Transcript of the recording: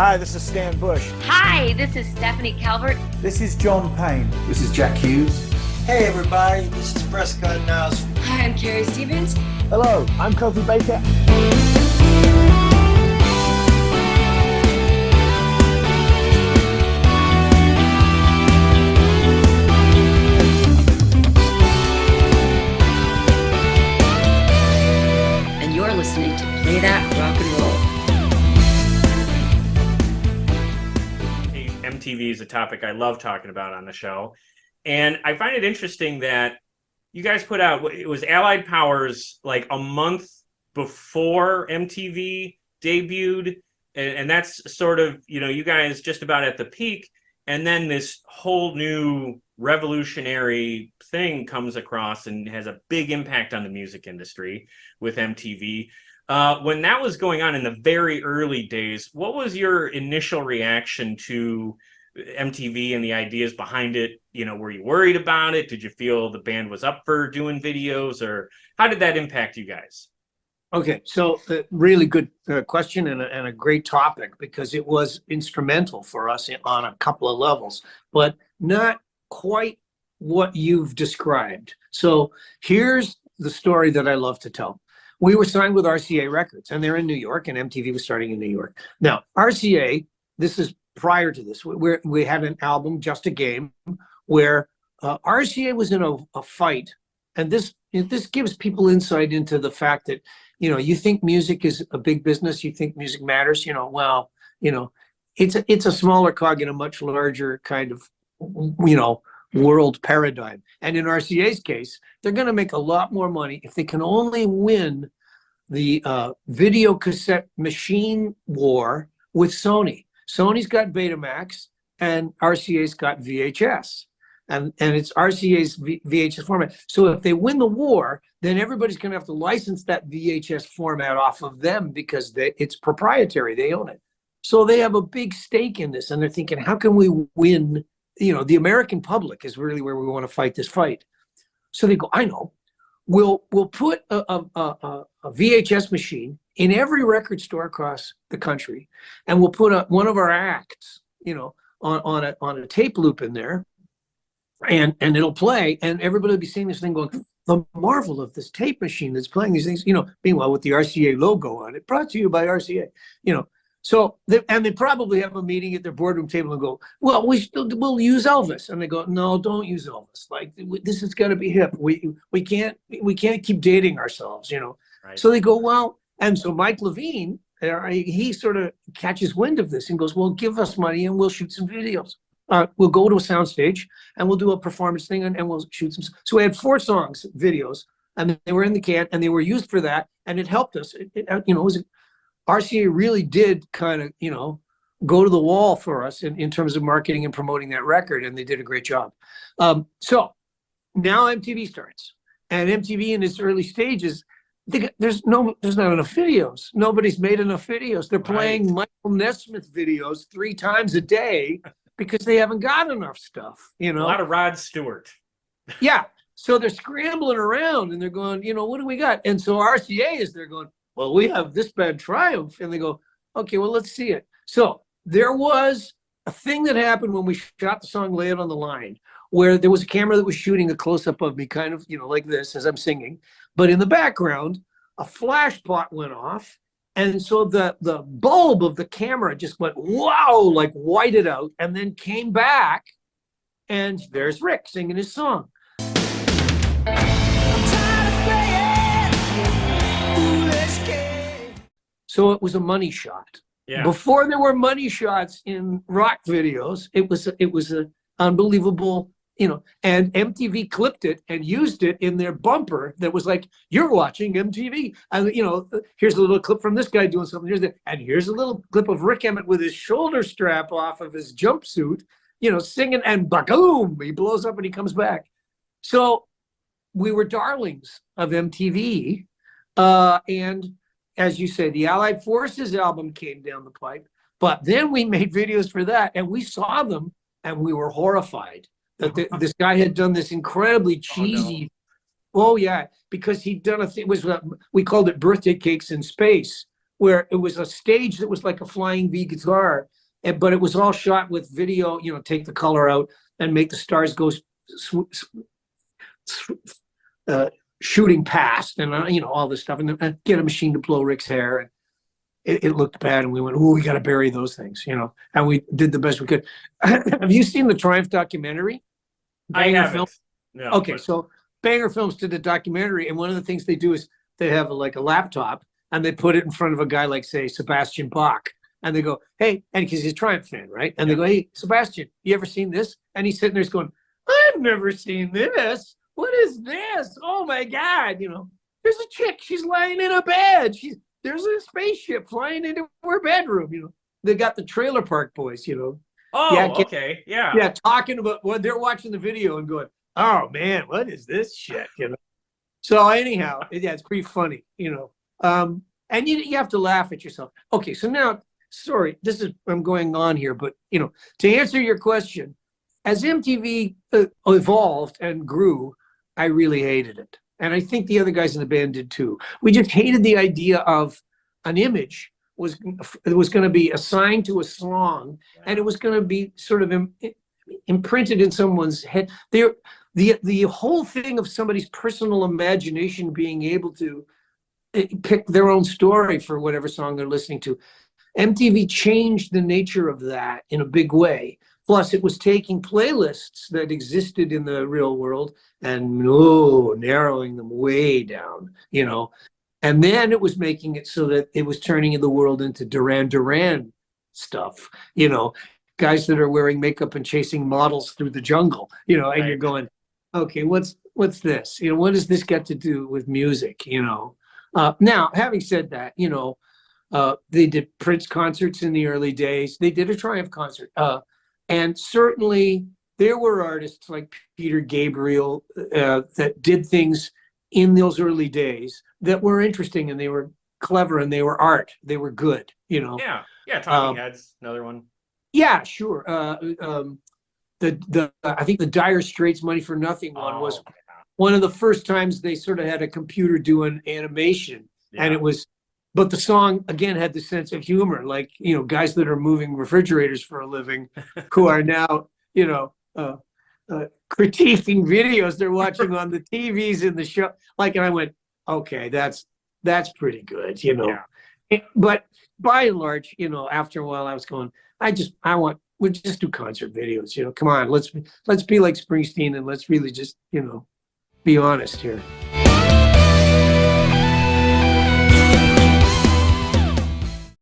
Hi, this is Stan Bush. Hi, this is Stephanie Calvert. This is John Payne. This is Jack Hughes. Hey everybody, this is Prescott Niles. Hi, I'm Carrie Stevens. Hello, I'm Kofi Baker. And you're listening to Play That Rock and Roll. MTV is a topic I love talking about on the show. And I find it interesting that you guys put out, it was Allied Powers like a month before MTV debuted. And that's sort of, you guys just about at the peak. And then this whole new revolutionary thing comes across and has a big impact on the music industry with MTV. When that was going on in the very early days, what was your initial reaction to MTV and the ideas behind it? Were you worried about it? Did you feel the band was up for doing videos, or how did that impact you guys? Okay, so really good question and a great topic, because it was instrumental for us on a couple of levels, but not quite what you've described. So here's the story that I love to tell. We were signed with RCA Records, and they're in New York, and MTV was starting in New York. Now, RCA, this is prior to this, we had an album, Just a Game, where RCA was in a fight, and this gives people insight into the fact that, you think music is a big business, you think music matters, it's a smaller cog in a much larger kind of, world paradigm. And in RCA's case, they're going to make a lot more money if they can only win the video cassette machine war with Sony. Sony's got Betamax and RCA's got VHS. And it's RCA's VHS format. So if they win the war, then everybody's going to have to license that VHS format off of them, because it's proprietary. They own it. So they have a big stake in this, and they're thinking, how can we win? The American public is really where we want to fight this fight. So they go, I know, we'll put a VHS machine in every record store across the country, and we'll put one of our acts, on a tape loop in there, and it'll play, and everybody will be seeing this thing going, the marvel of this tape machine that's playing these things, meanwhile with the RCA logo on it, brought to you by RCA, So they probably have a meeting at their boardroom table and go, well, we'll use Elvis. And they go, no, don't use Elvis. Like, this has got to be hip. We can't keep dating ourselves, Right. So they go, well, and so Mike Levine, he sort of catches wind of this and goes, well, give us money and we'll shoot some videos. We'll go to a soundstage and we'll do a performance thing and we'll shoot some. So we had 4 songs, videos, and they were in the can and they were used for that. And it helped us. RCA really did kind of, go to the wall for us in terms of marketing and promoting that record, and they did a great job. So now MTV starts, and MTV in its early stages, there's not enough videos. Nobody's made enough videos. They're playing Michael Nesmith videos 3 times a day because they haven't got enough stuff. A lot of Rod Stewart. Yeah. So they're scrambling around, and they're going, what do we got? And so RCA is there going, well, we have this band Triumph. And they go, okay, well, let's see it. So there was a thing that happened when we shot the song Lay It on the Line, where there was a camera that was shooting a close-up of me kind of, like this as I'm singing. But in the background, a flash pot went off. And so the bulb of the camera just went, wow, like whited out, and then came back. And there's Rick singing his song. So it was a money shot. Yeah. Before there were money shots in rock videos, it was an unbelievable, and MTV clipped it and used it in their bumper that was like, you're watching MTV. And, here's a little clip from this guy doing something. Here's a little clip of Rick Emmett with his shoulder strap off of his jumpsuit, singing, and boom, he blows up and he comes back. So we were darlings of MTV. And as you say, the Allied Forces album came down the pipe, but then we made videos for that, and we saw them, and we were horrified that this guy had done this incredibly cheesy. Oh, no. Oh yeah, because he'd done a thing. We called it Birthday Cakes in Space, where it was a stage that was like a flying V guitar, but it was all shot with video, take the color out and make the stars go shooting past, and all this stuff, and then get a machine to blow Rick's hair. And it looked bad, and we went, "Oh, we got to bury those things," and we did the best we could. Have you seen the Triumph documentary? I Banger haven't. Film? No. Okay, but- so Banger Films did a documentary, and one of the things they do is they have like a laptop, and they put it in front of a guy like, say, Sebastian Bach, and they go, "Hey," and because he's a Triumph fan, right? And they go, "Hey, Sebastian, you ever seen this?" And he's sitting there, he's going, "I've never seen this. What is this? Oh my God!" There's a chick. She's lying in a bed. There's a spaceship flying into her bedroom. They got the Trailer Park Boys. Oh, Yeah, okay, yeah. Yeah, talking about what they're watching the video and going, "Oh man, what is this shit?" So anyhow, yeah, it's pretty funny. And you have to laugh at yourself. Okay, so now, sorry, I'm going on here, but to answer your question, as MTV evolved and grew, I really hated it. And I think the other guys in the band did too. We just hated the idea of an image was going to be assigned to a song, and it was going to be sort of imprinted in someone's head. The whole thing of somebody's personal imagination being able to pick their own story for whatever song they're listening to. MTV changed the nature of that in a big way. Plus, it was taking playlists that existed in the real world and narrowing them way down, And then it was making it so that it was turning the world into Duran Duran stuff, guys that are wearing makeup and chasing models through the jungle, and Right. You're going, okay, what's this? What does this got to do with music, Now, having said that, they did Prince concerts in the early days. They did a Triumph concert. And certainly there were artists like Peter Gabriel that did things in those early days that were interesting, and they were clever, and they were art. They were good, Yeah, Talking Heads, another one. Yeah, sure. I think the Dire Straits "Money for Nothing" one was one of the first times they sort of had a computer doing animation, and it was. But the song, again, had the sense of humor, like, guys that are moving refrigerators for a living who are now, critiquing videos they're watching on the TVs in the show. And I went, okay, that's pretty good, Yeah. But by and large, after a while I was going, we'll just do concert videos, come on, let's be like Springsteen, and let's really just, be honest here.